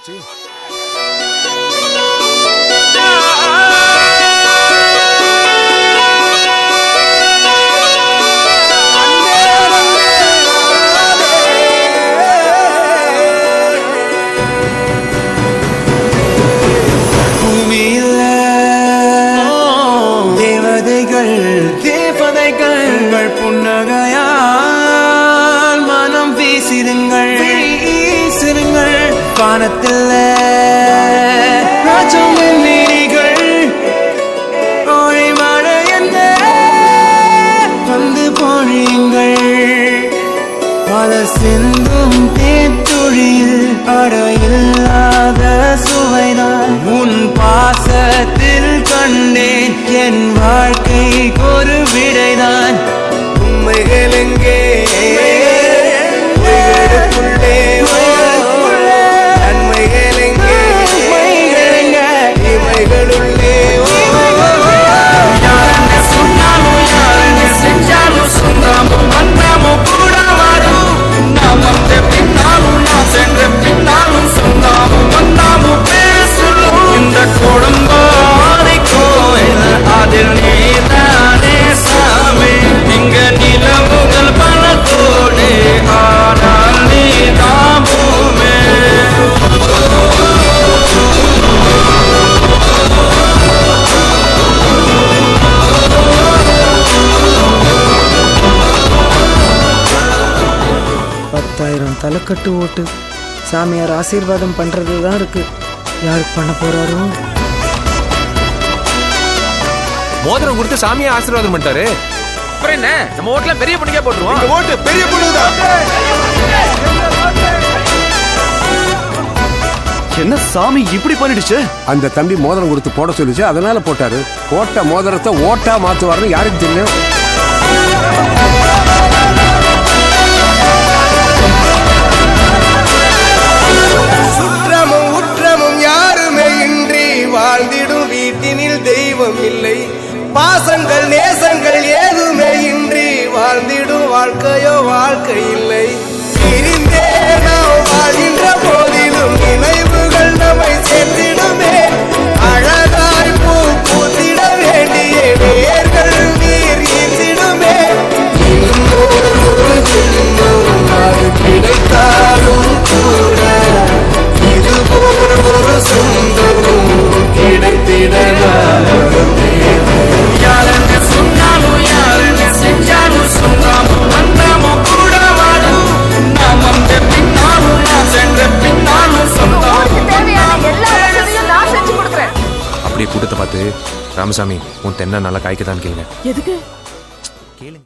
போச்சு. தேவதைகள் புன்னகையால் மனம் வீசிருங்கள் வானத்தில் ஓழி மழை என்ற வந்து பொழியுங்கள் பல சிந்தும் தேத்துழியில் அடையில்லாத சுவைதான் உன் பாசத்தில் கண்டேன் என் வாழ்க்கைக்கு ஒரு விடைதான் உண்மைகள் எங்கே நன்மைகள் எங்கே இமைகளுள்ளே யாரென்ன சொன்னாலும் யாரென்ன செஞ்சாலும் சொந்தாமும் வந்தாமும் கூட வரும் நாம் வந்த பின்னாலும் நாம் சென்ற பின்னாலும் சொந்தாமும் வந்தாமும் பேசலும் இந்த குடும்பாரி கோயில் அதில் நீதானே சாமி இங்க நிலவுகள் பல கோடி ஆனால் நீதாமுமே தலைக்கட்டு ஓட்டு சாமியார் ஆசீர்வாதம் பண்றது தான் இருக்கு. யாருக்கு பண்ண போறாரோ? மோதிரம் கொடுத்து சாமியா ஆசீர்வாதம் பண்ணிட்டாரு. அப்புறம் என்ன, நம்ம ஓட்டுல பெரிய பொண்ணுக்கே போட்டுருவோம். ஓட்டு பெரிய பொண்ணுதான். என்ன சாமி இப்படி பண்ணிடுச்சு? அந்த தம்பி மோதிரம் கொடுத்து போட சொல்லிச்சு, அதனால போட்டாரு. போட்ட மோதிரத்தை ஓட்டா மாத்துவாருன்னு யாருக்கு தெரியும்? சுற்றமும் உற்றமும் யாருமே இன்றி வாழ்ந்திடும் வீட்டினில் தெய்வம் இல்லை. பாசங்கள் நேசங்கள் ஏதுமே இன்றி வாழ்ந்திடும் வாழ்க்கையோ வாழ்க்கை இல்லை. பிரிந்தே நாம் வாழ்கின்ற போதிலும் நினைவுகள் நம்மை சேர்த்திடுமே. அழகாய் பூ பூத்திட வேண்டிய வேர்கள் நீர் ஈர்த்திடுமே. கிடைத்தாலும் கூட இதுபோல் ஒரு சொந்தமும் கிடைத்திடலாமே. யாரென்ன சொன்னாலும் யாரென்ன செஞ்சாலும் சொந்தாமும் வந்தாமும் கூட வரும் நாம் வந்த பின்னாலும் நாம் சென்ற பின்னாலும் சொந்தாமும் அப்படியே கூட்டத்தை பார்த்து ராமசாமி உன் தென்னை நல்லா காய்க்கதான் கேளுங்க. எதுக்கு? கேளுங்க.